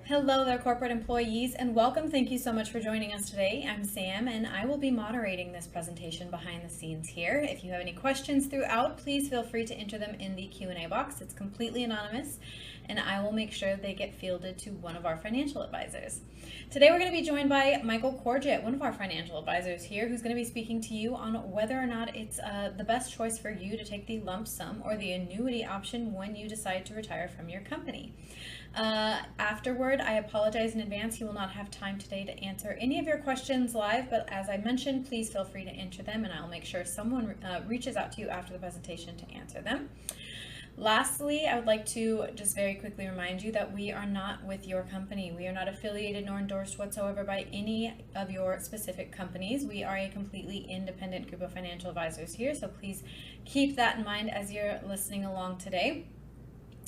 Hello there, corporate employees, and welcome. Thank you so much for joining us today. I'm Sam, and I will be moderating this presentation behind the scenes here. If you have any questions throughout, please feel free to enter them in the Q&A box. It's completely anonymous, and I will make sure they get fielded to one of our financial advisors. Today, we're going to be joined by Michael Corgett, one of our financial advisors here, who's going to be speaking to you on whether or not it's the best choice for you to take the lump sum or the annuity option when you decide to retire from your company. Afterward, I apologize in advance. He will not have time today to answer any of your questions live, but as I mentioned, please feel free to enter them and I'll make sure someone reaches out to you after the presentation to answer them. Lastly, I would like to just very quickly remind you that we are not with your company. We are not affiliated nor endorsed whatsoever by any of your specific companies. We are a completely independent group of financial advisors here, so please keep that in mind as you're listening along today.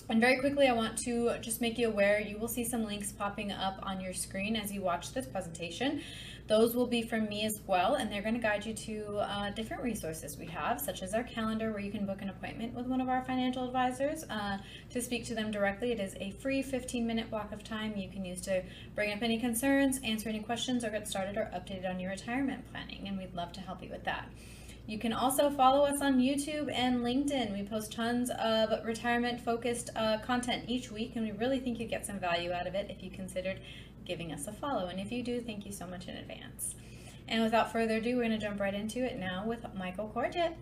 And very quickly, I want to just make you aware, you will see some links popping up on your screen as you watch this presentation. Those will be from me as well, and they're going to guide you to different resources we have, such as our calendar, where you can book an appointment with one of our financial advisors to speak to them directly. It is a free 15-minute block of time you can use to bring up any concerns, answer any questions, or get started or updated on your retirement planning, and we'd love to help you with that. You can also follow us on YouTube and LinkedIn. We post tons of retirement-focused content each week, and we really think you'd get some value out of it if you considered giving us a follow. And if you do, thank you so much in advance. And without further ado, we're going to jump right into it now with Michael Corgett.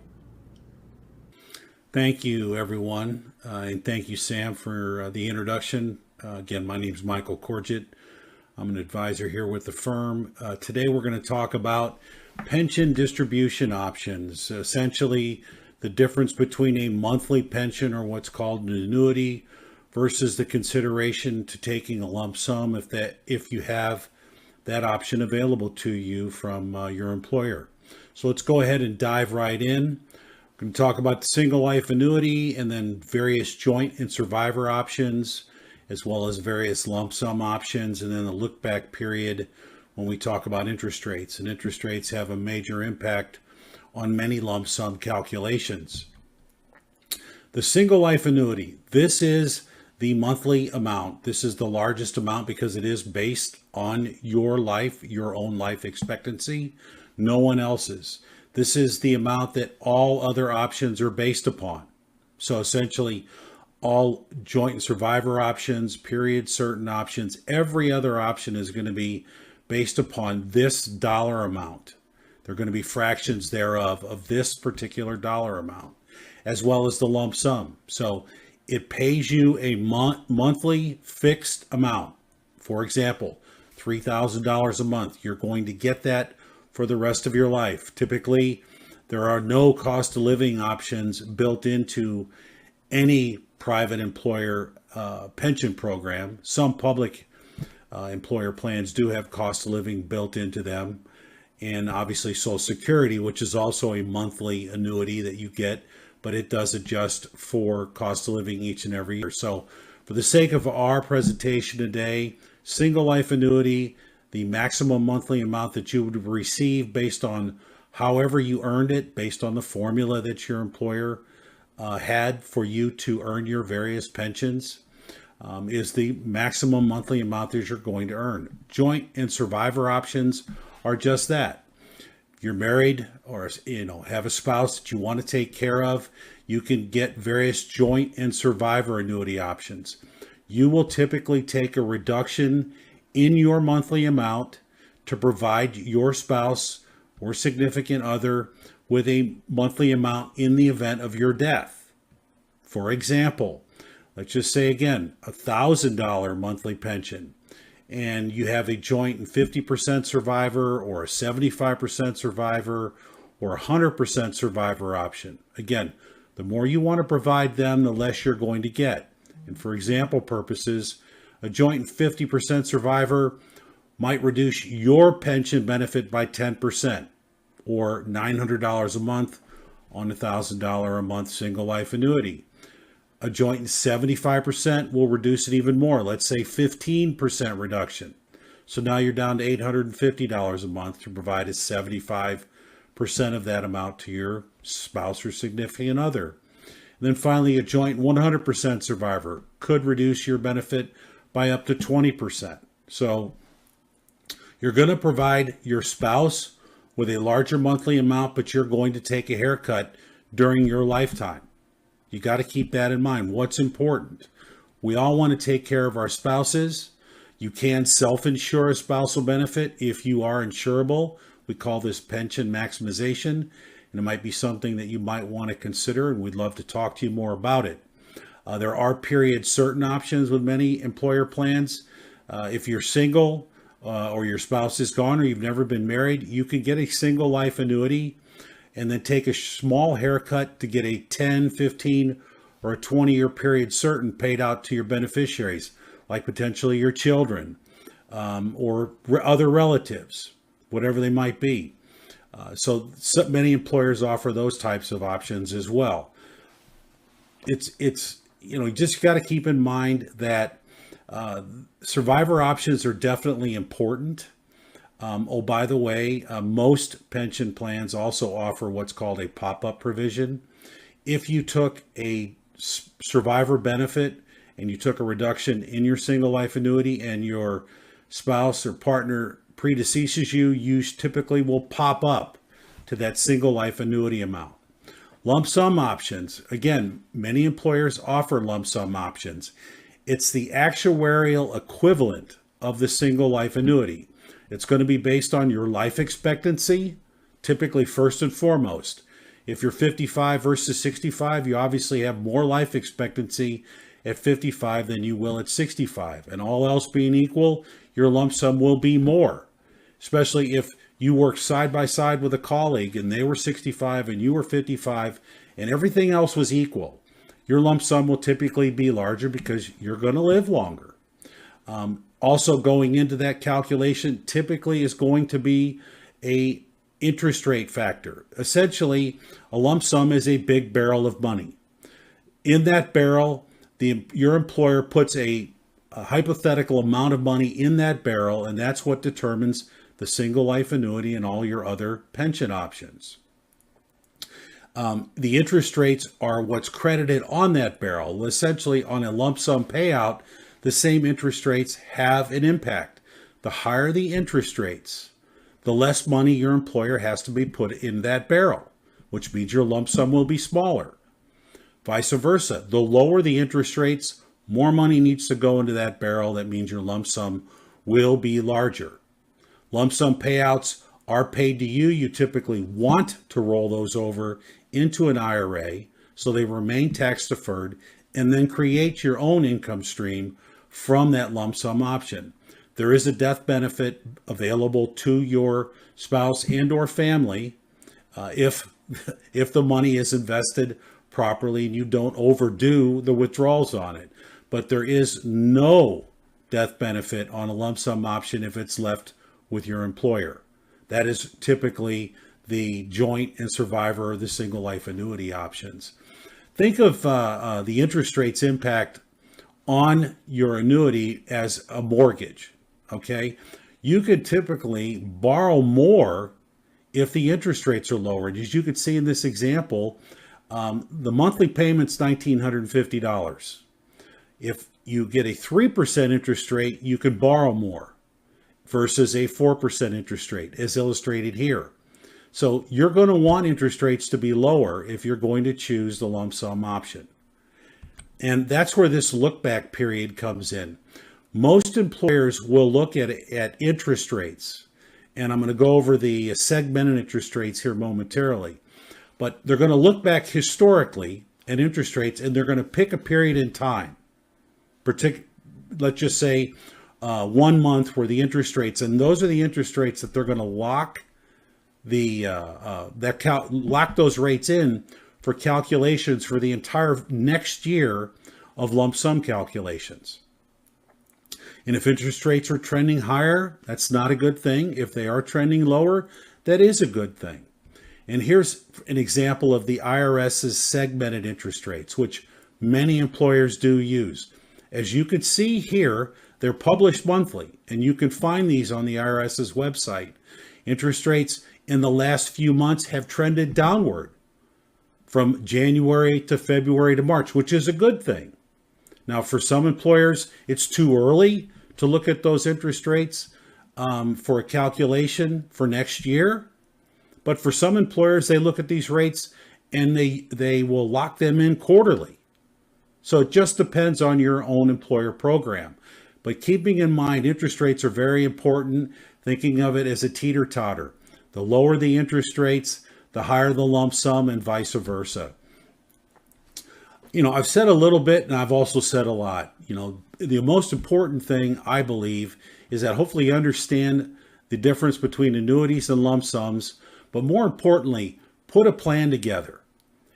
Thank you, everyone, and thank you, Sam, for the introduction. Again, my name is Michael Corgett. I'm an advisor here with the firm. Today, we're going to talk about pension distribution options, essentially the difference between a monthly pension or what's called an annuity versus the consideration to taking a lump sum if you have that option available to you from your employer. So let's go ahead and dive right in. I'm going to talk about the single life annuity and then various joint and survivor options, as well as various lump sum options, and then the look back period when we talk about interest rates. And interest rates have a major impact on many lump sum calculations. The single life annuity, this is the monthly amount. This is the largest amount because it is based on your life, your own life expectancy, no one else's. This is the amount that all other options are based upon. So essentially, all joint and survivor options, period certain options, every other option is going to be based upon this dollar amount. There are going to be fractions thereof of this particular dollar amount, as well as the lump sum. So it pays you a monthly fixed amount. For example, $3,000 a month. You're going to get that for the rest of your life. Typically, there are no cost of living options built into any private employer pension program. Some public employer plans do have cost of living built into them, and obviously Social Security, which is also a monthly annuity that you get, but it does adjust for cost of living each and every year. So for the sake of our presentation today, single life annuity, the maximum monthly amount that you would receive based on however you earned it, based on the formula that your employer had for you to earn your various pensions, is the maximum monthly amount that you're going to earn. Joint and survivor options are just that. If you're married or have a spouse that you want to take care of, you can get various joint and survivor annuity options. You will typically take a reduction in your monthly amount to provide your spouse or significant other with a monthly amount in the event of your death. For example, let's just say again, $1,000 monthly pension, and you have a joint and 50% survivor or a 75% survivor or a 100% survivor option. Again, the more you want to provide them, the less you're going to get. And for example purposes, a joint and 50% survivor might reduce your pension benefit by 10% or $900 a month on a $1,000 a month single life annuity. A joint 75% will reduce it even more. Let's say 15% reduction. So now you're down to $850 a month to provide a 75% of that amount to your spouse or significant other. And then finally, a joint 100% survivor could reduce your benefit by up to 20%. So you're going to provide your spouse with a larger monthly amount, but you're going to take a haircut during your lifetime. You got to keep that in mind. What's important? We all want to take care of our spouses. You can self-insure a spousal benefit if you are insurable. We call this pension maximization, and it might be something that you might want to consider, and we'd love to talk to you more about it. There are period certain options with many employer plans. If you're single or your spouse is gone or you've never been married, you can get a single life annuity and then take a small haircut to get a 10, 15, or a 20-year period certain paid out to your beneficiaries, like potentially your children or other relatives, whatever they might be. So many employers offer those types of options as well. It's you just got to keep in mind that survivor options are definitely important. Oh, by the way, most pension plans also offer what's called a pop-up provision. If you took a survivor benefit and you took a reduction in your single life annuity and your spouse or partner predeceases you, you typically will pop up to that single life annuity amount. Lump sum options, again, many employers offer lump sum options. It's the actuarial equivalent of the single life annuity. It's going to be based on your life expectancy, typically first and foremost. If you're 55 versus 65, you obviously have more life expectancy at 55 than you will at 65. And all else being equal, your lump sum will be more, especially if you work side by side with a colleague and they were 65 and you were 55 and everything else was equal. Your lump sum will typically be larger because you're going to live longer. Also going into that calculation typically is going to be a interest rate factor. Essentially, a lump sum is a big barrel of money. In that barrel, your employer puts a hypothetical amount of money in that barrel, and that's what determines the single life annuity and all your other pension options. The interest rates are what's credited on that barrel. Essentially, on a lump sum payout, the same interest rates have an impact. The higher the interest rates, the less money your employer has to be put in that barrel, which means your lump sum will be smaller. Vice versa, the lower the interest rates, more money needs to go into that barrel. That means your lump sum will be larger. Lump sum payouts are paid to you. You typically want to roll those over into an IRA so they remain tax deferred, and then create your own income stream from that lump sum option. There is a death benefit available to your spouse and or family if the money is invested properly and you don't overdo the withdrawals on it. But there is no death benefit on a lump sum option if it's left with your employer. That is typically the joint and survivor or the single life annuity options. Think of the interest rates impact on your annuity as a mortgage, okay? You could typically borrow more if the interest rates are lower. As you could see in this example, the monthly payment's $1,950. If you get a 3% interest rate, you can borrow more versus a 4% interest rate, as illustrated here. So you're going to want interest rates to be lower if you're going to choose the lump sum option. And that's where this look back period comes in. Most employers will look at interest rates, and I'm going to go over the segmented interest rates here momentarily. But they're going to look back historically at interest rates, and they're going to pick a period in time. Let's just say 1 month where the interest rates, and those are the interest rates that they're going to lock lock those rates in for calculations for the entire next year of lump sum calculations. And if interest rates are trending higher, that's not a good thing. If they are trending lower, that is a good thing. And here's an example of the IRS's segmented interest rates, which many employers do use. As you can see here, they're published monthly, and you can find these on the IRS's website. Interest rates in the last few months have trended downward from January to February to March, which is a good thing. Now, for some employers, it's too early to look at those interest rates for a calculation for next year. But for some employers, they look at these rates and they will lock them in quarterly. So it just depends on your own employer program. But keeping in mind, interest rates are very important, thinking of it as a teeter-totter. The lower the interest rates, the higher the lump sum, and vice versa. I've said a little bit and I've also said a lot. The most important thing, I believe, is that hopefully you understand the difference between annuities and lump sums, but more importantly, put a plan together.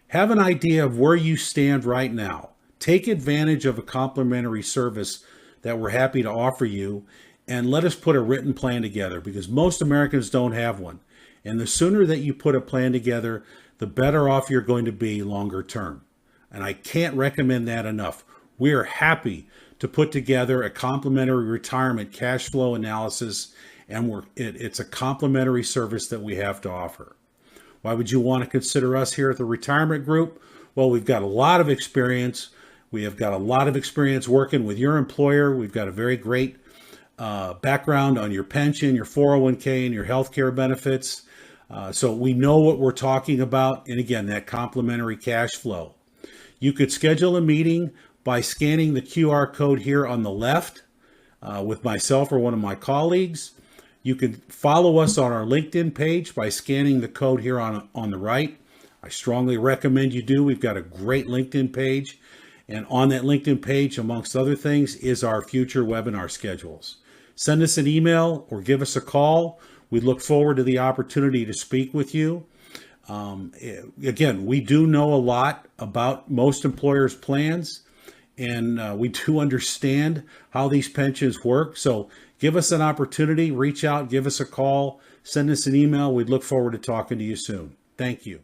Have an idea of where you stand right now. Take advantage of a complimentary service that we're happy to offer you, and let us put a written plan together, because most Americans don't have one. And the sooner that you put a plan together, the better off you're going to be longer term. And I can't recommend that enough. We're happy to put together a complimentary retirement cash flow analysis, and it's a complimentary service that we have to offer. Why would you want to consider us here at the Retirement Group? Well, we've got a lot of experience. We have got a lot of experience working with your employer. We've got a very great background on your pension, your 401k, and your healthcare benefits. So we know what we're talking about. And again, that complimentary cash flow. You could schedule a meeting by scanning the QR code here on the left with myself or one of my colleagues. You can follow us on our LinkedIn page by scanning the code here on the right. I strongly recommend you do. We've got a great LinkedIn page. And on that LinkedIn page, amongst other things, is our future webinar schedules. Send us an email or give us a call. We look forward to the opportunity to speak with you. Again, we do know a lot about most employers' plans, and we do understand how these pensions work. So give us an opportunity, reach out, give us a call, send us an email. We'd look forward to talking to you soon. Thank you.